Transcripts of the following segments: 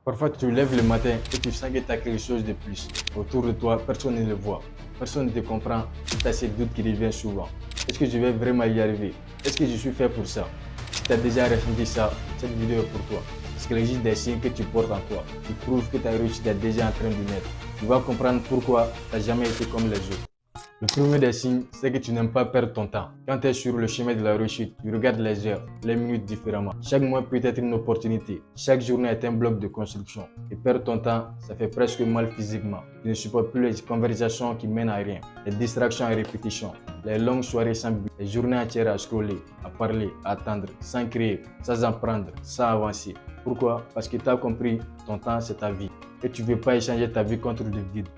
Parfois, tu te lèves le matin et tu sens que tu as quelque chose de plus. Autour de toi, personne ne le voit. Personne ne te comprend. Tu as ces doutes qui reviennent souvent. Est-ce que je vais vraiment y arriver? Est-ce que je suis fait pour ça? Si tu as déjà ressenti ça, cette vidéo est pour toi. Parce qu'elle existe des signes que tu portes en toi, qui prouvent que ta réussite est déjà en train de naître. Tu vas comprendre pourquoi tu n'as jamais été comme les autres. Le premier des signes, c'est que tu n'aimes pas perdre ton temps. Quand tu es sur le chemin de la réussite, tu regardes les heures, les minutes différemment. Chaque mois peut être une opportunité. Chaque journée est un bloc de construction. Et perdre ton temps, ça fait presque mal physiquement. Tu ne supportes plus les conversations qui mènent à rien, les distractions à répétition, les longues soirées sans but, les journées entières à scroller, à parler, à attendre, sans créer, sans en prendre, sans avancer. Pourquoi? Parce que tu as compris, ton temps c'est ta vie. Et tu ne veux pas échanger ta vie contre le vide.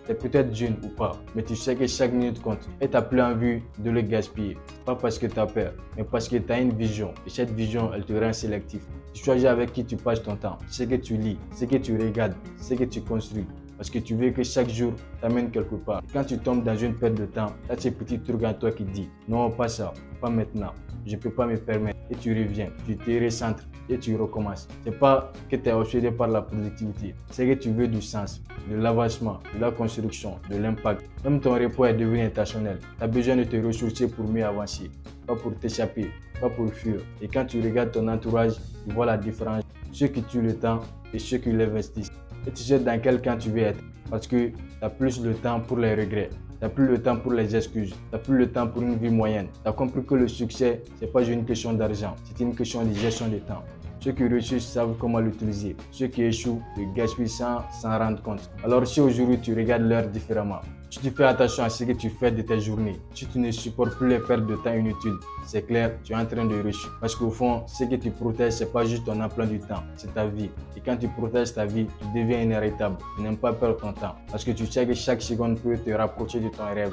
Tu es peut-être jeune ou pas, mais tu sais que chaque minute compte et tu n'as plus envie de le gaspiller. Pas parce que tu as peur, mais parce que tu as une vision. Et cette vision, elle te rend sélectif. Tu choisis avec qui tu passes ton temps, ce que tu lis, ce que tu regardes, ce que tu construis. Parce que tu veux que chaque jour t'amène quelque part. Et quand tu tombes dans une perte de temps, tu as ces petits trucs en toi qui disent non, pas ça, pas maintenant, je ne peux pas me permettre. Et tu reviens, tu te recentres et tu recommences. Ce n'est pas que tu es obsédé par la productivité, c'est que tu veux du sens, de l'avancement, de la construction, de l'impact. Même ton repos est devenu intentionnel. Tu as besoin de te ressourcer pour mieux avancer, pas pour t'échapper, pas pour fuir. Et quand tu regardes ton entourage, tu vois la différence. Ceux qui tuent le temps et ceux qui l'investissent. Et tu sais dans quel camp tu veux être. Parce que tu as plus le temps pour les regrets. Tu n'as plus le temps pour les excuses. Tu n'as plus le temps pour une vie moyenne. Tu as compris que le succès, ce n'est pas juste une question d'argent. C'est une question de gestion de temps. Ceux qui réussissent savent comment l'utiliser. Ceux qui échouent le gaspillent sans s'en rendre compte. Alors si aujourd'hui tu regardes l'heure différemment, si tu fais attention à ce que tu fais de tes journées, si tu ne supportes plus les pertes de temps inutiles, c'est clair, tu es en train de réussir. Parce qu'au fond, ce que tu protèges, ce n'est pas juste ton emploi du temps, c'est ta vie. Et quand tu protèges ta vie, tu deviens inarrêtable. Tu n'aimes pas perdre ton temps. Parce que tu sais que chaque seconde peut te rapprocher de ton rêve.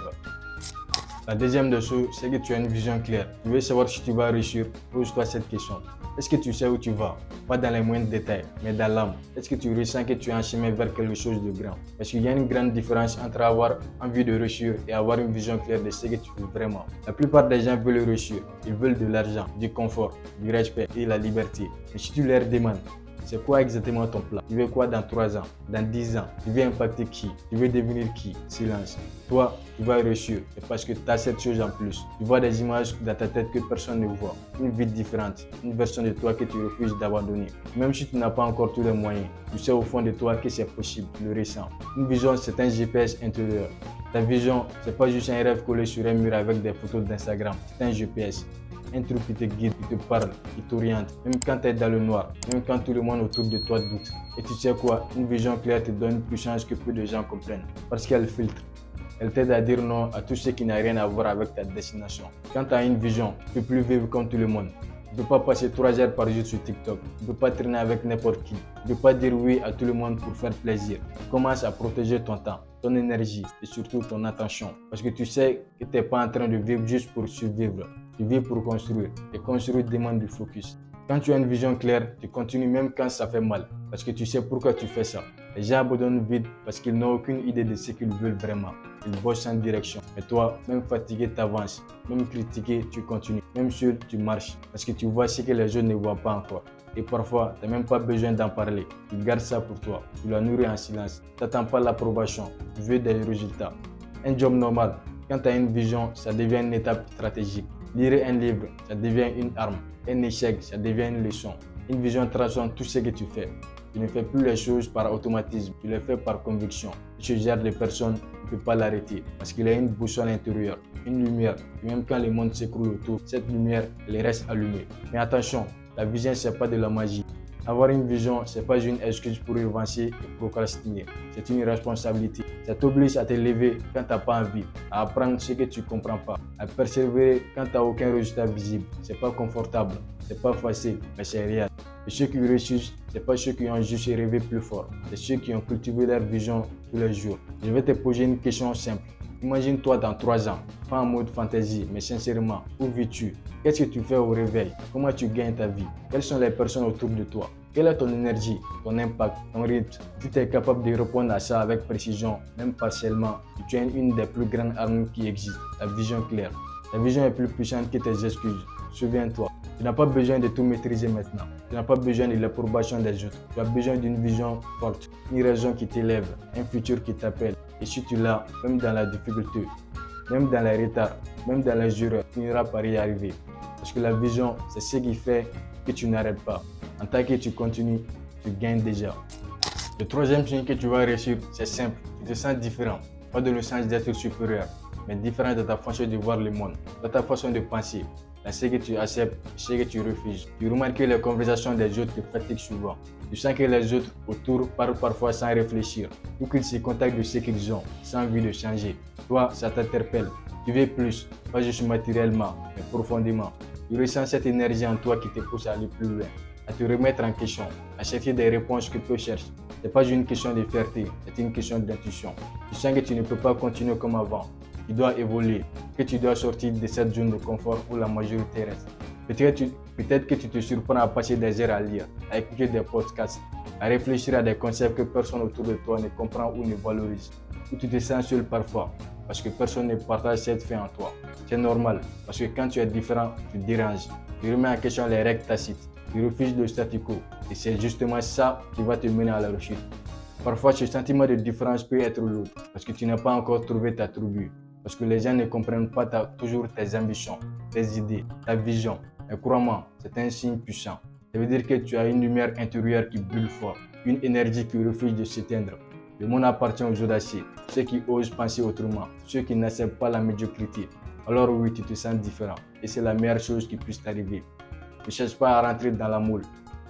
La deuxième des choses, c'est que tu as une vision claire. Tu veux savoir si tu vas réussir, pose-toi cette question. Est-ce que tu sais où tu vas? Pas dans les moindres détails, mais dans l'âme. Est-ce que tu ressens que tu es en chemin vers quelque chose de grand? Parce qu'il y a une grande différence entre avoir envie de réussir et avoir une vision claire de ce que tu veux vraiment. La plupart des gens veulent réussir. Ils veulent de l'argent, du confort, du respect et la liberté. Mais si tu leur demandes, c'est quoi exactement ton plan? Tu veux quoi dans 3 ans? Dans 10 ans? Tu veux impacter qui? Tu veux devenir qui? Silence. Toi, tu vas réussir. C'est parce que tu as cette chose en plus. Tu vois des images dans ta tête que personne ne voit. Une vie différente. Une version de toi que tu refuses d'abandonner. Même si tu n'as pas encore tous les moyens, tu sais au fond de toi que c'est possible. Tu le ressens. Une vision, c'est un GPS intérieur. Ta vision, c'est pas juste un rêve collé sur un mur avec des photos d'Instagram. C'est un GPS. Un truc qui te guide, qui te parle, qui t'oriente, même quand tu es dans le noir, même quand tout le monde autour de toi doute. Et tu sais quoi, une vision claire te donne plus chance que peu de gens comprennent. Parce qu'elle filtre. Elle t'aide à dire non à tout ce qui n'a rien à voir avec ta destination. Quand tu as une vision, tu ne peux plus vivre comme tout le monde. Tu ne peux pas passer 3 heures par jour sur TikTok. Tu ne peux pas traîner avec n'importe qui. Tu ne peux pas dire oui à tout le monde pour faire plaisir. Commence à protéger ton temps, ton énergie et surtout ton attention. Parce que tu sais que tu n'es pas en train de vivre juste pour survivre. Tu vis pour construire. Et construire demande du focus. Quand tu as une vision claire, tu continues même quand ça fait mal. Parce que tu sais pourquoi tu fais ça. Les gens abandonnent vite parce qu'ils n'ont aucune idée de ce qu'ils veulent vraiment. Ils bossent sans direction. Mais toi, même fatigué, tu avances. Même critiqué, tu continues. Même seul, tu marches. Parce que tu vois ce que les autres ne voient pas encore. Et parfois, tu n'as même pas besoin d'en parler. Tu gardes ça pour toi. Tu la nourris en silence. Tu n'attends pas l'approbation. Tu veux des résultats. Un job normal, quand tu as une vision, ça devient une étape stratégique. Lire un livre, ça devient une arme. Un échec, ça devient une leçon. Une vision transforme tout ce que tu fais. Tu ne fais plus les choses par automatisme, tu les fais par conviction. Si tu gères les personnes, tu ne peux pas l'arrêter parce qu'il y a une boussole intérieure, une lumière. Et même quand le monde s'écroule autour, cette lumière, elle reste allumée. Mais attention, la vision, ce n'est pas de la magie. Avoir une vision, ce n'est pas une excuse pour avancer et procrastiner. C'est une responsabilité. Ça t'oblige à te lever quand tu n'as pas envie, à apprendre ce que tu ne comprends pas, à persévérer quand tu n'as aucun résultat visible. Ce n'est pas confortable, ce n'est pas facile, mais c'est réel. Et ceux qui réussissent, ce n'est pas ceux qui ont juste rêvé plus fort, c'est ceux qui ont cultivé leur vision tous les jours. Je vais te poser une question simple. Imagine-toi dans 3 ans, pas en mode fantaisie, mais sincèrement, où vis-tu? Qu'est-ce que tu fais au réveil? Comment tu gagnes ta vie? Quelles sont les personnes autour de toi? Quelle est ton énergie, ton impact, ton rythme? Si tu es capable de répondre à ça avec précision, même partiellement, tu as une des plus grandes armes qui existent, la vision claire. La vision est plus puissante que tes excuses. Souviens-toi, tu n'as pas besoin de tout maîtriser maintenant. Tu n'as pas besoin de l'approbation des autres. Tu as besoin d'une vision forte, une raison qui t'élève, un futur qui t'appelle. Et si tu l'as, même dans la difficulté, même dans les retards, même dans les erreurs, tu finiras par y arriver. Parce que la vision, c'est ce qui fait que tu n'arrêtes pas. En tant que tu continues, tu gagnes déjà. Le troisième signe que tu vas réussir, c'est simple. Tu te sens différent. Pas dans le sens d'être supérieur, mais différent de ta façon de voir le monde, de ta façon de penser, dans ce que tu acceptes et ce que tu refuses. Tu remarques que les conversations des autres te fatiguent souvent. Tu sens que les autres autour parlent parfois sans réfléchir, ou qu'ils se contactent de ce qu'ils ont, sans envie de changer. Toi, ça t'interpelle. Tu veux plus, pas juste matériellement, mais profondément. Tu ressens cette énergie en toi qui te pousse à aller plus loin, à te remettre en question, à chercher des réponses que tu cherches. Ce n'est pas une question de fierté, c'est une question d'intuition. Tu sens que tu ne peux pas continuer comme avant. Tu dois évoluer, que tu dois sortir de cette zone de confort où la majorité reste. Peut-être que tu te surprends à passer des heures à lire, à écouter des podcasts, à réfléchir à des concepts que personne autour de toi ne comprend ou ne valorise. Ou tu te sens seul parfois, parce que personne ne partage cette fin en toi. C'est normal, parce que quand tu es différent, tu déranges. Tu remets en question les règles tacites. Tu refuses le statu quo. Et c'est justement ça qui va te mener à la rechute. Parfois, ce sentiment de différence peut être lourd parce que tu n'as pas encore trouvé ta tribu. Parce que les gens ne comprennent pas toujours tes ambitions, tes idées, ta vision. Mais crois-moi, c'est un signe puissant. Ça veut dire que tu as une lumière intérieure qui brûle fort, une énergie qui refuse de s'éteindre. Le monde appartient aux audacieux, ceux qui osent penser autrement, ceux qui n'acceptent pas la médiocrité. Alors oui, tu te sens différent. Et c'est la meilleure chose qui puisse t'arriver. Ne cherche pas à rentrer dans la moule.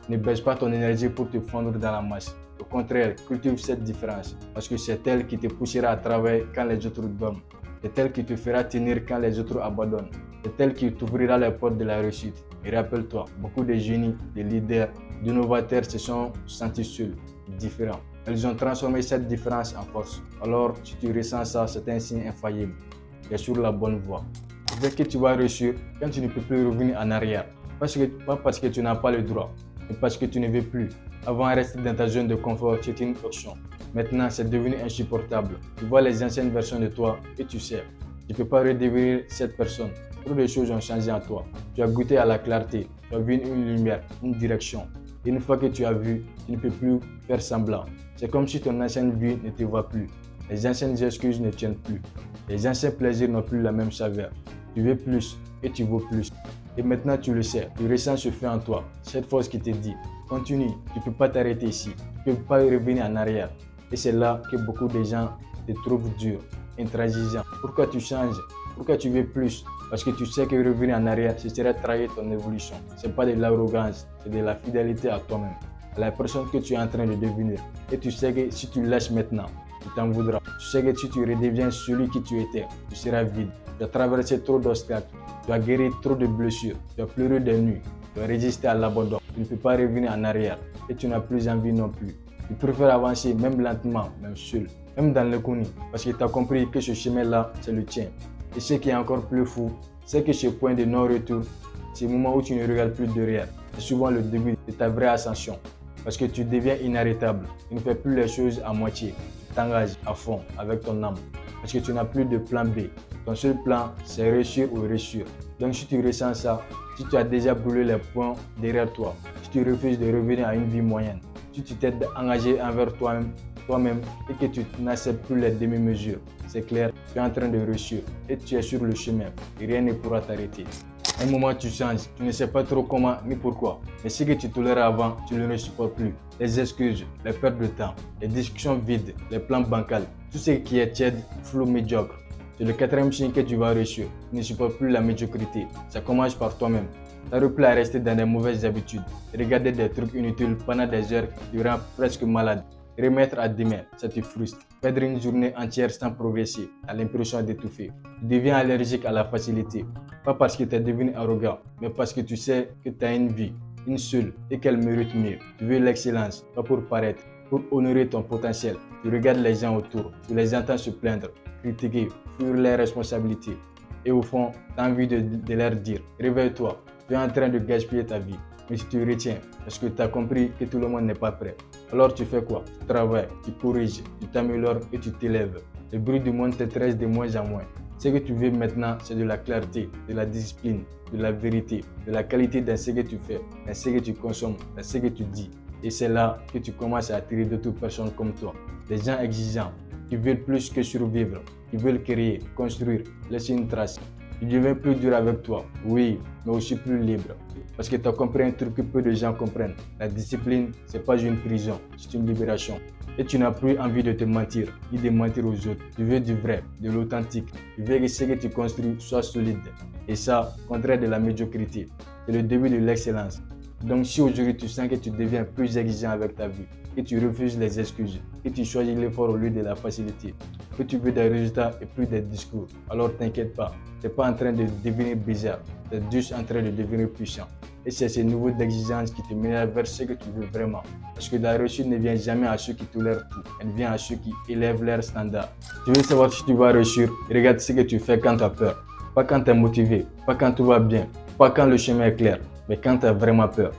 Ne baisse pas ton énergie pour te fondre dans la masse. Au contraire, cultive cette différence parce que c'est elle qui te poussera à travailler quand les autres dorment. C'est elle qui te fera tenir quand les autres abandonnent. C'est elle qui t'ouvrira les portes de la réussite. Et rappelle-toi, beaucoup de génies, de leaders, d'innovateurs se sont sentis seuls, différents. Ils ont transformé cette différence en force. Alors, si tu ressens ça, c'est un signe infaillible. Tu es sur la bonne voie. Dès que tu vas réussir, quand tu ne peux plus revenir en arrière, pas parce que tu n'as pas le droit, mais parce que tu ne veux plus. Avant, rester dans ta zone de confort, c'était une option. Maintenant, c'est devenu insupportable. Tu vois les anciennes versions de toi et tu sais, tu ne peux pas redevenir cette personne. Trop de choses ont changé en toi. Tu as goûté à la clarté, tu as vu une lumière, une direction. Et une fois que tu as vu, tu ne peux plus faire semblant. C'est comme si ton ancienne vie ne te voit plus. Les anciennes excuses ne tiennent plus. Les anciens plaisirs n'ont plus la même saveur. Tu veux plus et tu vaux plus. Et maintenant tu le sais, tu ressens ce feu en toi, cette force qui te dit, continue, tu ne peux pas t'arrêter ici, tu ne peux pas revenir en arrière. Et c'est là que beaucoup de gens te trouvent dur, intransigeant. Pourquoi tu changes? Pourquoi tu veux plus? Parce que tu sais que revenir en arrière, ce serait trahir ton évolution. Ce n'est pas de l'arrogance, c'est de la fidélité à toi-même, à la personne que tu es en train de devenir. Et tu sais que si tu lâches maintenant, tu t'en voudras. Tu sais que si tu redeviens celui qui tu étais, tu seras vide. Tu as traversé trop d'obstacles, tu as guéri trop de blessures, tu as pleuré des nuits, tu as résisté à l'abandon. Tu ne peux pas revenir en arrière et tu n'as plus envie non plus. Tu préfères avancer même lentement, même seul, même dans l'inconnu, parce que tu as compris que ce chemin-là, c'est le tien. Et ce qui est encore plus fou, c'est que ce point de non-retour, ce moment où tu ne regardes plus derrière, c'est souvent le début de ta vraie ascension. Parce que tu deviens inarrêtable, tu ne fais plus les choses à moitié, tu t'engages à fond avec ton âme. Parce que tu n'as plus de plan B. Ton seul plan, c'est réussir ou réussir. Donc si tu ressens ça, si tu as déjà brûlé les points derrière toi, si tu refuses de revenir à une vie moyenne, si tu t'es engagé envers toi-même et que tu n'acceptes plus les demi-mesures, c'est clair, tu es en train de réussir et tu es sur le chemin et rien ne pourra t'arrêter. Un moment tu changes, tu ne sais pas trop comment ni pourquoi, mais ce que tu tolérais avant, tu ne le supportes plus. Les excuses, les pertes de temps, les discussions vides, les plans bancals, tout ce qui est tiède, flou, médiocre. C'est le quatrième signe que tu vas réussir. Tu ne supportes plus la médiocrité. Ça commence par toi-même. Tu as repris à rester dans des mauvaises habitudes. Regarder des trucs inutiles pendant des heures te rend presque malade. Remettre à demain, ça te frustre. Perdre une journée entière sans progresser, tu as l'impression d'étouffer. Tu deviens allergique à la facilité. Pas parce que tu es devenu arrogant, mais parce que tu sais que tu as une vie, une seule, et qu'elle mérite mieux. Tu veux l'excellence, pas pour paraître, pour honorer ton potentiel. Tu regardes les gens autour, tu les entends se plaindre, critiquer, fuir les responsabilités. Et au fond, tu as envie de leur dire, réveille-toi, tu es en train de gaspiller ta vie. Mais si tu retiens, parce que tu as compris que tout le monde n'est pas prêt, alors tu fais quoi? Tu travailles, tu corriges, tu t'améliores et tu t'élèves. Le bruit du monde te stresse de moins en moins. Ce que tu veux maintenant, c'est de la clarté, de la discipline, de la vérité, de la qualité dans ce que tu fais, dans ce que tu consommes, dans ce que tu dis. Et c'est là que tu commences à attirer d'autres personnes comme toi. Des gens exigeants, qui veulent plus que survivre, qui veulent créer, construire, laisser une trace. Tu deviens plus dur avec toi, oui, mais aussi plus libre. Parce que tu as compris un truc que peu de gens comprennent. La discipline, ce n'est pas une prison, c'est une libération. Et tu n'as plus envie de te mentir, ni de mentir aux autres. Tu veux du vrai, de l'authentique. Tu veux que ce que tu construis soit solide. Et ça, contraire de la médiocrité. C'est le début de l'excellence. Donc si aujourd'hui tu sens que tu deviens plus exigeant avec ta vie, que tu refuses les excuses, que tu choisis l'effort au lieu de la facilité, que tu veux des résultats et plus des discours, alors t'inquiète pas, tu n'es pas en train de devenir bizarre, tu es juste en train de devenir puissant. Et c'est ce niveau d'exigence qui te mène vers ce que tu veux vraiment. Parce que la réussite ne vient jamais à ceux qui tolèrent tout, elle vient à ceux qui élèvent leurs standards. Tu veux savoir si tu vas réussir, regarde ce que tu fais quand tu as peur. Pas quand tu es motivé, pas quand tout va bien, pas quand le chemin est clair, mais quand tu as vraiment peur.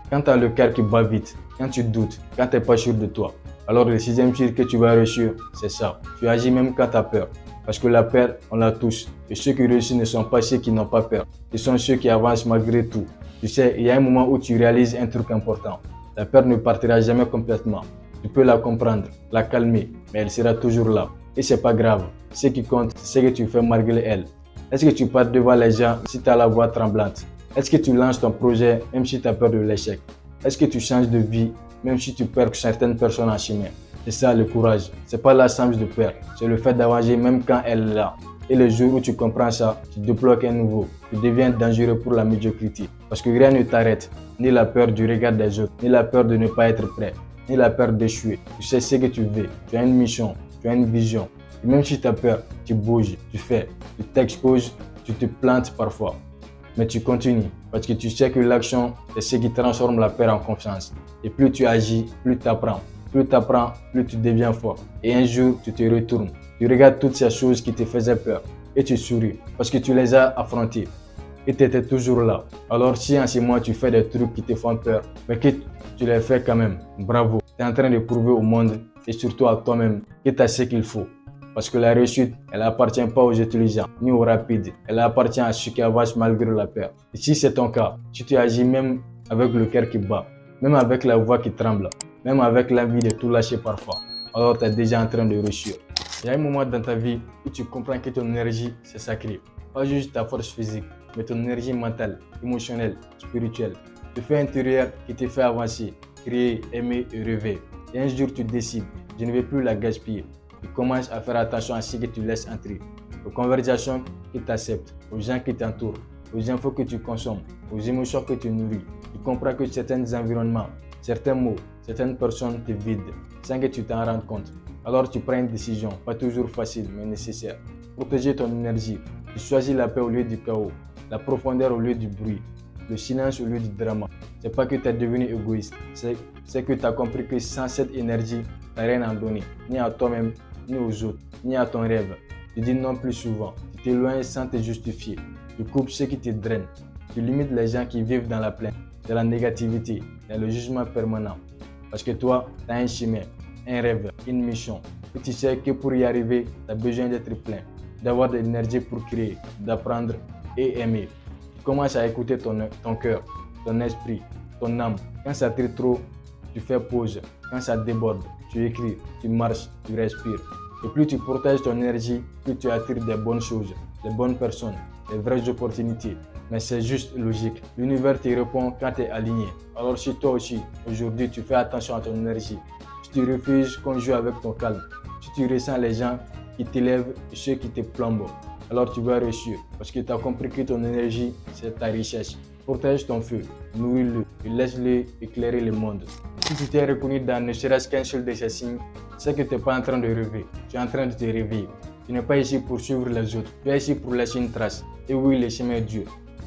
Quand tu as le cœur qui bat vite, quand tu doutes, quand tu n'es pas sûr de toi. Alors le sixième chiffre que tu vas réussir, c'est ça. Tu agis même quand tu as peur. Parce que la peur, on l'a tous. Et ceux qui réussissent ne sont pas ceux qui n'ont pas peur. Ce sont ceux qui avancent malgré tout. Tu sais, il y a un moment où tu réalises un truc important. La peur ne partira jamais complètement. Tu peux la comprendre, la calmer, mais elle sera toujours là. Et c'est pas grave. Ce qui compte, c'est ce que tu fais malgré elle. Est-ce que tu pars devant les gens si tu as la voix tremblante? Est-ce que tu lances ton projet même si tu as peur de l'échec? Est-ce que tu changes de vie même si tu perds certaines personnes en chemin? C'est ça le courage. C'est pas l'absence de peur. C'est le fait d'avancer même quand elle est là. Et le jour où tu comprends ça, tu débloques un nouveau. Tu deviens dangereux pour la médiocrité. Parce que rien ne t'arrête. Ni la peur du regard des autres, ni la peur de ne pas être prêt, ni la peur d'échouer. Tu sais ce que tu veux. Tu as une mission, tu as une vision. Et même si tu as peur, tu bouges, tu fais, tu t'exposes, tu te plantes parfois. Mais tu continues parce que tu sais que l'action, c'est ce qui transforme la peur en confiance. Et plus tu agis, plus tu apprends. Plus tu apprends, plus tu deviens fort. Et un jour, tu te retournes. Tu regardes toutes ces choses qui te faisaient peur et tu souris parce que tu les as affrontées et tu étais toujours là. Alors si en ce moment tu fais des trucs qui te font peur, mais que tu les fais quand même, bravo. Tu es en train de prouver au monde et surtout à toi-même que tu as ce qu'il faut. Parce que la réussite, elle n'appartient pas aux intelligents ni aux rapides. Elle appartient à ceux qui avancent malgré la peur. Et si c'est ton cas, si tu agis même avec le cœur qui bat, même avec la voix qui tremble, même avec l'envie de tout lâcher parfois, alors tu es déjà en train de réussir. Il y a un moment dans ta vie où tu comprends que ton énergie, c'est sacré. Pas juste ta force physique, mais ton énergie mentale, émotionnelle, spirituelle. Le feu intérieur qui te fait avancer, créer, aimer et rêver. Et un jour tu décides, je ne vais plus la gaspiller. Tu commences à faire attention à ce que tu laisses entrer, aux conversations qui t'acceptent, aux gens qui t'entourent, aux infos que tu consommes, aux émotions que tu nourris. Tu comprends que certains environnements, certains mots, certaines personnes te vident sans que tu t'en rendes compte. Alors tu prends une décision, pas toujours facile mais nécessaire. Protéger ton énergie. Tu choisis la paix au lieu du chaos, la profondeur au lieu du bruit, le silence au lieu du drama. C'est pas que tu es devenu égoïste, c'est que tu as compris que sans cette énergie, tu n'as rien à donner, ni à toi-même, ni aux autres, ni à ton rêve. Tu dis non plus souvent, tu t'éloignes sans te justifier, tu coupes ce qui te draine, tu limites les gens qui vivent dans la plainte, dans la négativité, dans le jugement permanent. Parce que toi, tu as un chemin, un rêve, une mission. Et tu sais que pour y arriver, tu as besoin d'être plein, d'avoir de l'énergie pour créer, d'apprendre et aimer. Tu commences à écouter ton cœur, ton esprit, ton âme. Quand ça tire trop, tu fais pause. Quand ça déborde, tu écris, tu marches, tu respires. Et plus tu protèges ton énergie, plus tu attires des bonnes choses, des bonnes personnes, des vraies opportunités. Mais c'est juste logique. L'univers te répond quand tu es aligné. Alors si toi aussi, aujourd'hui, tu fais attention à ton énergie, si tu refuses qu'on joue avec ton calme, si tu ressens les gens qui t'élèvent et ceux qui te plombent, alors tu vas réussir. Parce que tu as compris que ton énergie, c'est ta richesse. Protège ton feu, nourris-le et laisse-le éclairer le monde. Si tu t'es reconnu dans ne serait-ce qu'un seul de ces signes, c'est que tu n'es pas en train de rêver, tu es en train de te réveiller. Tu n'es pas ici pour suivre les autres, tu es ici pour laisser une trace. Et oui, le chemin est dur.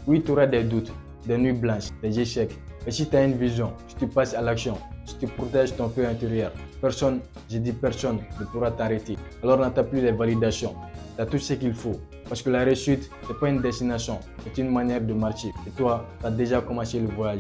Oui, tu auras des doutes, des nuits blanches, des échecs. Mais si tu as une vision, si tu passes à l'action, si tu protèges ton feu intérieur, personne, je dis personne, ne pourra t'arrêter. Alors n'attends plus les validations. Tu as tout ce qu'il faut. Parce que la réussite, ce n'est pas une destination, c'est une manière de marcher. Et toi, tu as déjà commencé le voyage.